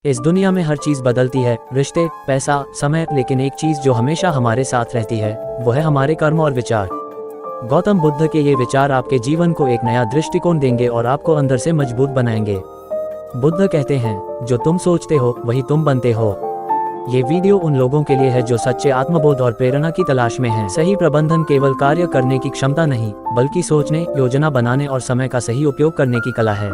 इस दुनिया में हर चीज बदलती है, रिश्ते, पैसा, समय, लेकिन एक चीज जो हमेशा हमारे साथ रहती है वो है हमारे कर्म और विचार। गौतम बुद्ध के ये विचार आपके जीवन को एक नया दृष्टिकोण देंगे और आपको अंदर से मजबूत बनाएंगे। बुद्ध कहते हैं, जो तुम सोचते हो वही तुम बनते हो। ये वीडियो उन लोगों के लिए है जो सच्चे आत्मबोध और प्रेरणा की तलाश में हैं। सही प्रबंधन केवल कार्य करने की क्षमता नहीं, बल्कि सोचने, योजना बनाने और समय का सही उपयोग करने की कला है।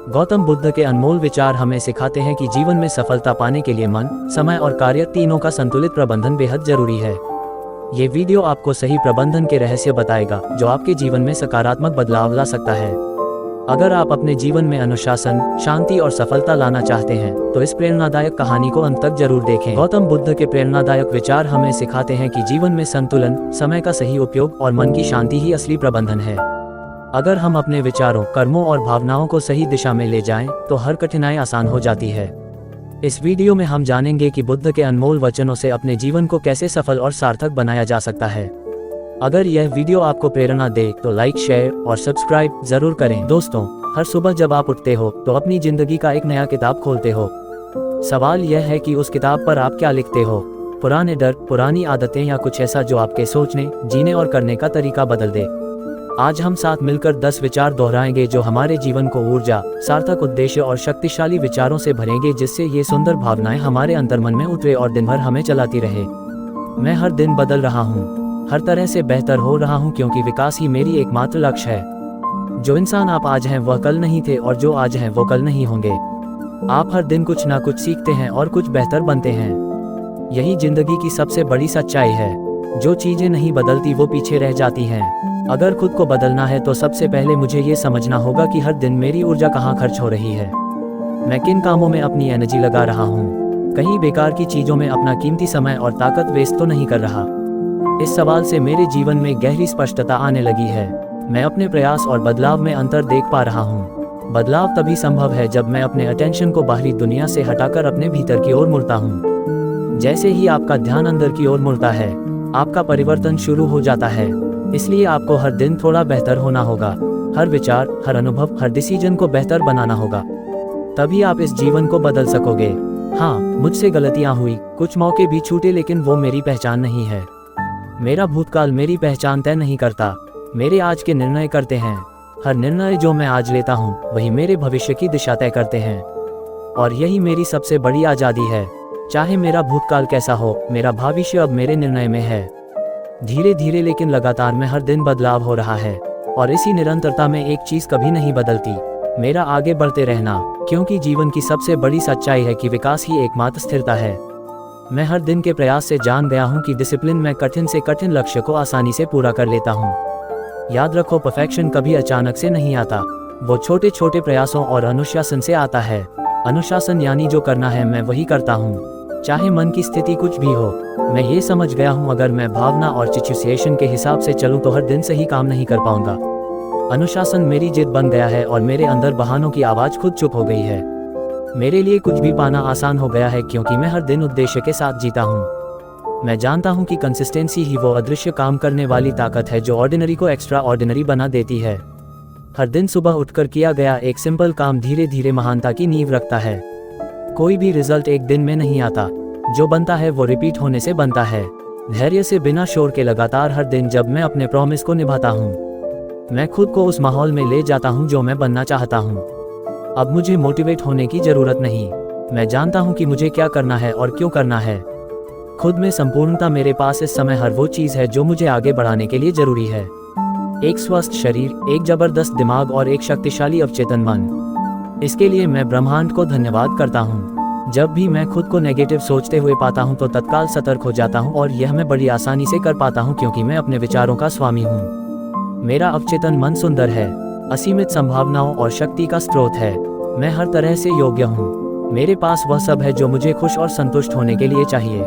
गौतम बुद्ध के अनमोल विचार हमें सिखाते हैं कि जीवन में सफलता पाने के लिए मन, समय और कार्य तीनों का संतुलित प्रबंधन बेहद जरूरी है। ये वीडियो आपको सही प्रबंधन के रहस्य बताएगा जो आपके जीवन में सकारात्मक बदलाव ला सकता है। अगर आप अपने जीवन में अनुशासन, शांति और सफलता लाना चाहते हैं तो इस प्रेरणादायक कहानी को अंत तक जरूर देखें। गौतम बुद्ध के प्रेरणादायक विचार हमें सिखाते हैं कि जीवन में संतुलन, समय का सही उपयोग और मन की शांति ही असली प्रबंधन है। अगर हम अपने विचारों, कर्मों और भावनाओं को सही दिशा में ले जाएं, तो हर कठिनाई आसान हो जाती है। इस वीडियो में हम जानेंगे कि बुद्ध के अनमोल वचनों से अपने जीवन को कैसे सफल और सार्थक बनाया जा सकता है। अगर यह वीडियो आपको प्रेरणा दे तो लाइक, शेयर और सब्सक्राइब जरूर करें। दोस्तों, हर सुबह जब आप उठते हो तो अपनी जिंदगी का एक नया किताब खोलते हो। सवाल यह है कि उस किताब पर आप क्या लिखते हो। पुराने डर, पुरानी आदतें या कुछ ऐसा जो आपके सोचने, जीने और करने का तरीका बदल दे। आज हम साथ मिलकर 10 विचार दोहराएंगे जो हमारे जीवन को ऊर्जा, सार्थक उद्देश्य और शक्तिशाली विचारों से भरेंगे, जिससे ये सुंदर भावनाएं हमारे अंतर्मन में उतरे और दिन भर हमें चलाती रहे। मैं हर दिन बदल रहा हूँ, हर तरह से बेहतर हो रहा हूँ, क्योंकि विकास ही मेरी एकमात्र लक्ष्य है। जो इंसान आप आज हैं वह कल नहीं थे, और जो आज हैं वो कल नहीं होंगे। आप हर दिन कुछ ना कुछ सीखते हैं और कुछ बेहतर बनते हैं। यही जिंदगी की सबसे बड़ी सच्चाई है। जो चीजें नहीं बदलती वो पीछे रह जाती हैं। अगर खुद को बदलना है तो सबसे पहले मुझे ये समझना होगा कि हर दिन मेरी ऊर्जा कहाँ खर्च हो रही है। मैं किन कामों में अपनी एनर्जी लगा रहा हूँ। कहीं बेकार की चीजों में अपना कीमती समय और ताकत वेस्ट तो नहीं कर रहा। इस सवाल से मेरे जीवन में गहरी स्पष्टता आने लगी है। मैं अपने प्रयास और बदलाव में अंतर देख पा रहा हूँ। बदलाव तभी संभव है जब मैं अपने अटेंशन को बाहरी दुनिया से हटाकर अपने भीतर की ओर मुड़ता हूँ। जैसे ही आपका ध्यान अंदर की ओर मुड़ता है, आपका परिवर्तन शुरू हो जाता है। इसलिए आपको हर दिन थोड़ा बेहतर होना होगा। हर विचार, हर अनुभव, हर डिसीजन को बेहतर बनाना होगा। तभी आप इस जीवन को बदल सकोगे। हाँ, मुझसे गलतियां हुई, कुछ मौके भी छूटे, लेकिन वो मेरी पहचान नहीं है। मेरा भूतकाल मेरी पहचान तय नहीं करता, मेरे आज के निर्णय करते हैं। हर निर्णय जो मैं आज लेता हूँ वही मेरे भविष्य की दिशा तय करते हैं। और यही मेरी सबसे बड़ी आज़ादी है। चाहे मेरा भूतकाल कैसा हो, मेरा भविष्य अब मेरे निर्णय में है। धीरे धीरे लेकिन लगातार में हर दिन बदलाव हो रहा है, और इसी निरंतरता में एक चीज कभी नहीं बदलती, मेरा आगे बढ़ते रहना। क्योंकि जीवन की सबसे बड़ी सच्चाई है कि विकास ही एकमात्र स्थिरता है। मैं हर दिन के प्रयास से जान गया हूँ कि डिसिप्लिन में कठिन से कठिन लक्ष्य को आसानी से पूरा कर लेता हूँ। याद रखो, परफेक्शन कभी अचानक से नहीं आता, वो छोटे छोटे प्रयासों और अनुशासन से आता है। अनुशासन यानी जो करना है मैं वही करता हूँ, चाहे मन की स्थिति कुछ भी हो। मैं ये समझ गया हूँ, अगर मैं भावना और सिचुएशन के हिसाब से चलूँ तो हर दिन सही काम नहीं कर पाऊंगा। अनुशासन मेरी जिद बन गया है और मेरे अंदर बहानों की आवाज़ खुद चुप हो गई है। मेरे लिए कुछ भी पाना आसान हो गया है, क्योंकि मैं हर दिन उद्देश्य के साथ जीता हूँ। मैं जानता हूँ कि कंसिस्टेंसी ही वो अदृश्य काम करने वाली ताकत है जो ऑर्डिनरी को एक्स्ट्रा ऑर्डिनरी बना देती है। हर दिन सुबह उठकर किया गया एक सिंपल काम धीरे धीरे महानता की नींव रखता है। कोई भी रिजल्ट एक दिन में नहीं आता, जो बनता है वो रिपीट होने से बनता है। धैर्य से, बिना शोर के, लगातार हर दिन जब मैं अपने प्रॉमिस को निभाता हूँ, मैं खुद को उस माहौल में ले जाता हूँ जो मैं बनना चाहता हूँ। अब मुझे मोटिवेट होने की जरूरत नहीं, मैं जानता हूँ कि मुझे क्या करना है और क्यों करना है। खुद में संपूर्णता मेरे पास इस समय हर वो चीज़ है जो मुझे आगे बढ़ाने के लिए जरूरी है। एक स्वस्थ शरीर, एक जबरदस्त दिमाग और एक शक्तिशाली अवचेतन मन। इसके लिए मैं ब्रह्मांड को धन्यवाद करता हूँ। जब भी मैं खुद को नेगेटिव सोचते हुए पाता हूँ तो तत्काल सतर्क हो जाता हूँ, और यह मैं बड़ी आसानी से कर पाता हूँ क्योंकि मैं अपने विचारों का स्वामी हूँ। मेरा अवचेतन मन सुंदर है, असीमित संभावनाओं और शक्ति का स्रोत है। मैं हर तरह से योग्य हूँ। मेरे पास वह सब है जो मुझे खुश और संतुष्ट होने के लिए चाहिए।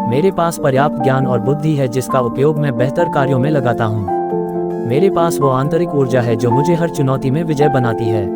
मेरे पास पर्याप्त ज्ञान और बुद्धि है जिसका उपयोग मैं बेहतर कार्यों में लगाता हूँ। मेरे पास वो आंतरिक ऊर्जा है जो मुझे हर चुनौती में विजय बनाती है।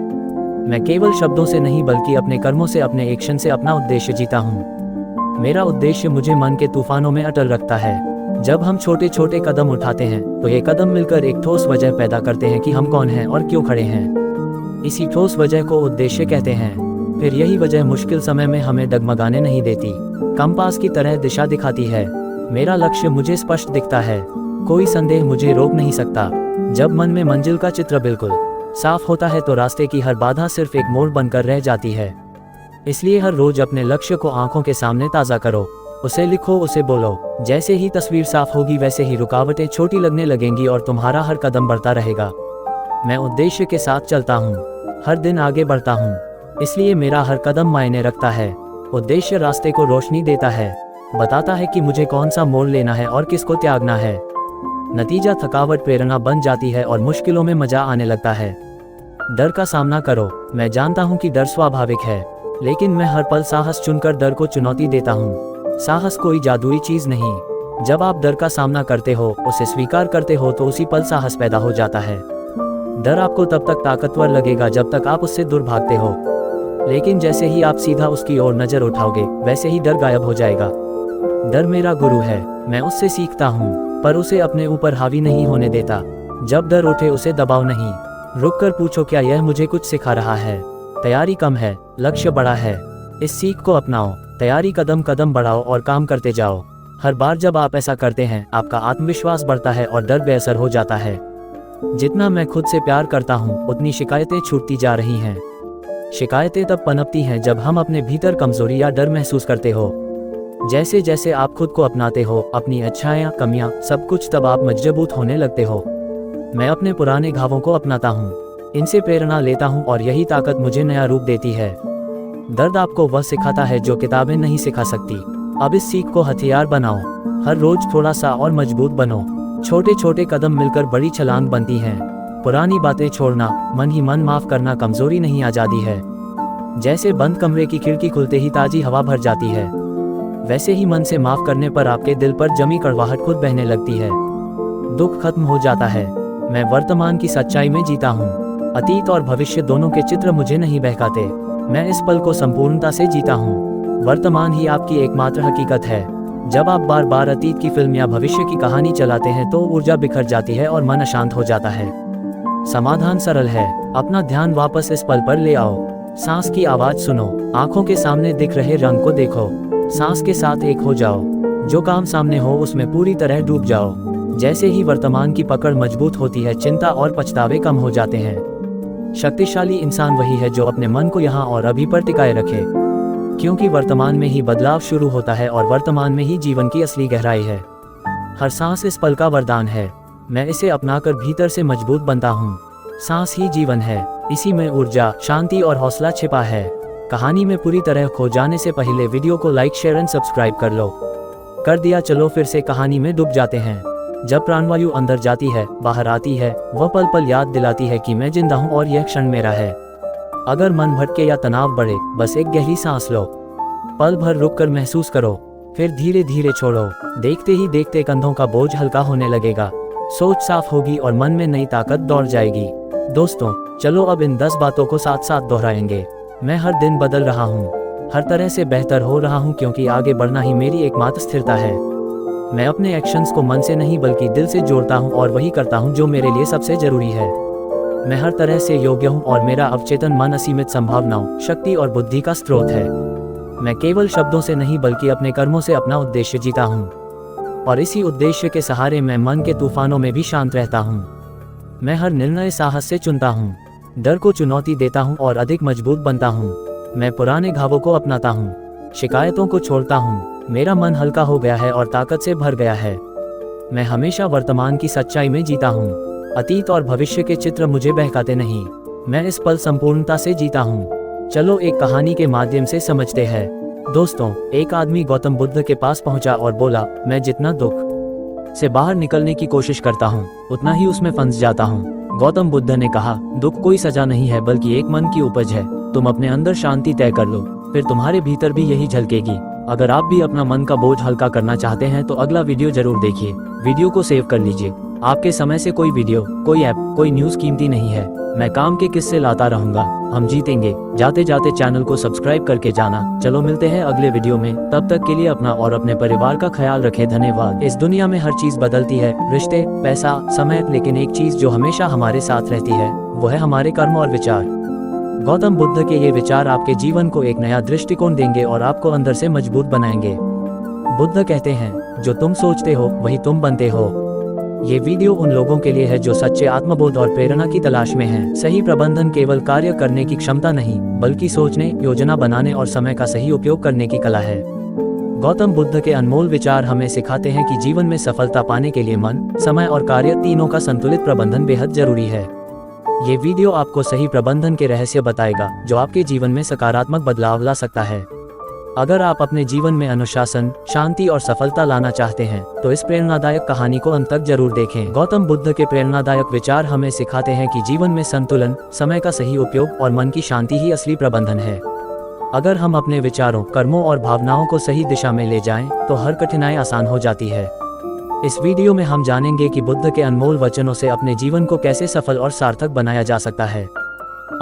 मैं केवल शब्दों से नहीं बल्कि अपने कर्मों से, अपने एक्शन से अपना उद्देश्य जीता हूँ। मेरा उद्देश्य मुझे मन के तूफानों में अटल रखता है। जब हम छोटे छोटे कदम उठाते हैं तो ये कदम मिलकर एक ठोस वजह पैदा करते हैं कि हम कौन हैं और क्यों खड़े हैं। इसी ठोस वजह को उद्देश्य कहते हैं। फिर यही वजह मुश्किल समय में हमें डगमगाने नहीं देती, कंपास की तरह दिशा दिखाती है। मेरा लक्ष्य मुझे स्पष्ट दिखता है, कोई संदेह मुझे रोक नहीं सकता। जब मन में मंजिल का चित्र बिल्कुल साफ होता है तो रास्ते की हर बाधा सिर्फ एक मोड़ बनकर रह जाती है। इसलिए हर रोज अपने लक्ष्य को आंखों के सामने ताज़ा करो, उसे लिखो, उसे बोलो। जैसे ही तस्वीर साफ होगी वैसे ही रुकावटें छोटी लगने लगेंगी और तुम्हारा हर कदम बढ़ता रहेगा। मैं उद्देश्य के साथ चलता हूँ, हर दिन आगे बढ़ता हूँ, इसलिए मेरा हर कदम मायने रखता है। उद्देश्य रास्ते को रोशनी देता है, बताता है कि मुझे कौन सा मोड़ लेना है और किसको त्यागना है। नतीजा थकावट प्रेरणा बन जाती है और मुश्किलों में मजा आने लगता है। डर का सामना करो। मैं जानता हूँ कि डर स्वाभाविक है, लेकिन मैं हर पल साहस चुनकर डर को चुनौती देता हूँ। साहस कोई जादुई चीज नहीं। जब आप डर का सामना करते हो, उसे स्वीकार करते हो, तो उसी पल साहस पैदा हो जाता है। डर आपको तब तक ताकतवर लगेगा जब तक आप उससे दूर भागते हो, लेकिन जैसे ही आप सीधा उसकी ओर नजर उठाओगे वैसे ही डर गायब हो जाएगा। डर मेरा गुरु है, मैं उससे सीखता हूँ, पर उसे अपने ऊपर हावी नहीं होने देता। जब डर उठे उसे दबाओ नहीं, रुककर पूछो क्या यह मुझे कुछ सिखा रहा है। तैयारी कम है, लक्ष्य बड़ा है, इस सीख को अपनाओ। तैयारी कदम कदम बढ़ाओ और काम करते जाओ। हर बार जब आप ऐसा करते हैं आपका आत्मविश्वास बढ़ता है और डर बेअसर हो जाता है। जितना मैं खुद से प्यार करता हूँ उतनी शिकायतें छूटती जा रही हैं। शिकायतें तब पनपती हैं जब हम अपने भीतर कमजोरी या डर महसूस करते हो। जैसे जैसे आप खुद को अपनाते हो, अपनी अच्छाइयाँ कमियाँ सब कुछ, तब आप मजबूत होने लगते हो। मैं अपने पुराने घावों को अपनाता हूँ, इनसे प्रेरणा लेता हूँ और यही ताकत मुझे नया रूप देती है। दर्द आपको वह सिखाता है जो किताबें नहीं सिखा सकती। अब इस सीख को हथियार बनाओ, हर रोज थोड़ा सा और मजबूत बनो। छोटे छोटे कदम मिलकर बड़ी छलांग बनती हैं। पुरानी बातें छोड़ना, मन ही मन माफ करना कमजोरी नहीं आजादी है। जैसे बंद कमरे की खिड़की खुलते ही ताजी हवा भर जाती है, वैसे ही मन से माफ करने पर आपके दिल पर जमी कड़वाहट खुद बहने लगती है। दुख खत्म हो जाता है। मैं वर्तमान की सच्चाई में जीता हूँ। अतीत और भविष्य दोनों के चित्र मुझे नहीं बहकाते। मैं इस पल को संपूर्णता से जीता हूँ। वर्तमान ही आपकी एकमात्र हकीकत है। जब आप बार बार अतीत की फिल्म या भविष्य की कहानी चलाते हैं तो ऊर्जा बिखर जाती है और मन अशांत हो जाता है। समाधान सरल है, अपना ध्यान वापस इस पल पर ले आओ। सांस की आवाज सुनो, आंखों के सामने दिख रहे रंग को देखो, सांस के साथ एक हो जाओ। जो काम सामने हो उसमें पूरी तरह डूब जाओ। जैसे ही वर्तमान की पकड़ मजबूत होती है, चिंता और पछतावे कम हो जाते हैं। शक्तिशाली इंसान वही है जो अपने मन को यहाँ और अभी पर टिकाए रखे, क्योंकि वर्तमान में ही बदलाव शुरू होता है और वर्तमान में ही जीवन की असली गहराई है। हर सांस इस पल का वरदान है। मैं इसे अपनाकर भीतर से मजबूत बनता हूँ। सांस ही जीवन है, इसी में ऊर्जा, शांति और हौसला छिपा है। कहानी में पूरी तरह खो जाने से पहले वीडियो को लाइक, शेयर एंड सब्सक्राइब कर लो। कर दिया? चलो फिर से कहानी में डूब जाते हैं। जब प्राणवायु अंदर जाती है, बाहर आती है, वह पल पल याद दिलाती है कि मैं जिंदा हूँ और यह क्षण मेरा है। अगर मन भटके या तनाव बढ़े, बस एक गहरी सांस लो, पल भर रुककर महसूस करो, फिर धीरे धीरे छोड़ो। देखते ही देखते कंधों का बोझ हल्का होने लगेगा, सोच साफ होगी और मन में नई ताकत दौड़ जाएगी। दोस्तों, चलो अब इन 10 बातों को साथ साथ दोहराएंगे। मैं हर दिन बदल रहा हूँ, हर तरह से बेहतर हो रहा हूँ, क्योंकि आगे बढ़ना ही मेरी एकमात्र स्थिरता है। मैं अपने एक्शंस को मन से नहीं बल्कि दिल से जोड़ता हूँ और वही करता हूँ जो मेरे लिए सबसे जरूरी है। मैं हर तरह से योग्य हूँ और मेरा अवचेतन मन असीमित संभावनाओं, शक्ति और बुद्धि का स्रोत है। मैं केवल शब्दों से नहीं बल्कि अपने कर्मों से अपना उद्देश्य जीता हूँ, और इसी उद्देश्य के सहारे मैं मन के तूफानों में भी शांत रहता हूँ। मैं हर निर्णय साहस से चुनता हूँ, डर को चुनौती देता हूँ और अधिक मजबूत बनता हूँ। मैं पुराने घावों को अपनाता हूँ, शिकायतों को छोड़ता हूँ। मेरा मन हल्का हो गया है और ताकत से भर गया है। मैं हमेशा वर्तमान की सच्चाई में जीता हूँ। अतीत और भविष्य के चित्र मुझे बहकाते नहीं। मैं इस पल संपूर्णता से जीता हूँ। चलो एक कहानी के माध्यम से समझते हैं। दोस्तों, एक आदमी गौतम बुद्ध के पास पहुंचा और बोला, मैं जितना दुख से बाहर निकलने की कोशिश करता हूँ उतना ही उसमें फंस जाता हूँ। गौतम बुद्ध ने कहा, दुख कोई सजा नहीं है बल्कि एक मन की उपज है। तुम अपने अंदर शांति तय कर लो, फिर तुम्हारे भीतर भी यही झलकेगी। अगर आप भी अपना मन का बोझ हल्का करना चाहते हैं तो अगला वीडियो जरूर देखिए। वीडियो को सेव कर लीजिए। आपके समय से कोई वीडियो, कोई ऐप, कोई न्यूज़ कीमती नहीं है। मैं काम के किस्से लाता रहूंगा। हम जीतेंगे। जाते जाते चैनल को सब्सक्राइब करके जाना। चलो मिलते हैं अगले वीडियो में। तब तक के लिए अपना और अपने परिवार का ख्याल रखें। धन्यवाद। इस दुनिया में हर चीज बदलती है, रिश्ते, पैसा, समय, लेकिन एक चीज जो हमेशा हमारे साथ रहती है वो है हमारे कर्म और विचार। गौतम बुद्ध के ये विचार आपके जीवन को एक नया दृष्टिकोण देंगे और आपको अंदर से मजबूत बनाएंगे। बुद्ध कहते हैं, जो तुम सोचते हो वही तुम बनते हो। ये वीडियो उन लोगों के लिए है जो सच्चे आत्मबोध और प्रेरणा की तलाश में हैं। सही प्रबंधन केवल कार्य करने की क्षमता नहीं, बल्कि सोचने, योजना बनाने और समय का सही उपयोग करने की कला है। गौतम बुद्ध के अनमोल विचार हमें सिखाते हैं कि जीवन में सफलता पाने के लिए मन, समय और कार्य तीनों का संतुलित प्रबंधन बेहद जरूरी है। ये वीडियो आपको सही प्रबंधन के रहस्य बताएगा, जो आपके जीवन में सकारात्मक बदलाव ला सकता है। अगर आप अपने जीवन में अनुशासन, शांति और सफलता लाना चाहते हैं, तो इस प्रेरणादायक कहानी को अंत तक जरूर देखें। गौतम बुद्ध के प्रेरणादायक विचार हमें सिखाते हैं कि जीवन में संतुलन, समय का सही उपयोग और मन की शांति ही असली प्रबंधन है। अगर हम अपने विचारों, कर्मों और भावनाओं को सही दिशा में ले जाएं, तो हर कठिनाई आसान हो जाती है। इस वीडियो में हम जानेंगे कि बुद्ध के अनमोल वचनों से अपने जीवन को कैसे सफल और सार्थक बनाया जा सकता है।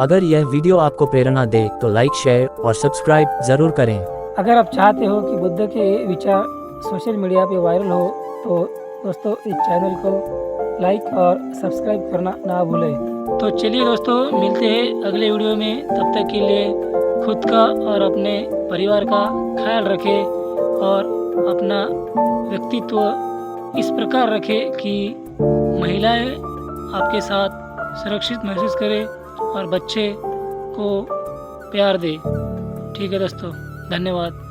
अगर यह वीडियो आपको प्रेरणा दे तो लाइक, शेयर और सब्सक्राइब जरूर करें। अगर आप चाहते हो कि बुद्ध के विचार सोशल मीडिया पे वायरल हो, तो दोस्तों इस चैनल को लाइक और सब्सक्राइब करना ना भूलें। तो चलिए दोस्तों, मिलते हैं अगले वीडियो में। तब तक के लिए खुद का और अपने परिवार का ख्याल रखें और अपना व्यक्तित्व इस प्रकार रखें कि महिलाएं आपके साथ सुरक्षित महसूस करें और बच्चे को प्यार दें। ठीक है दोस्तों, धन्यवाद।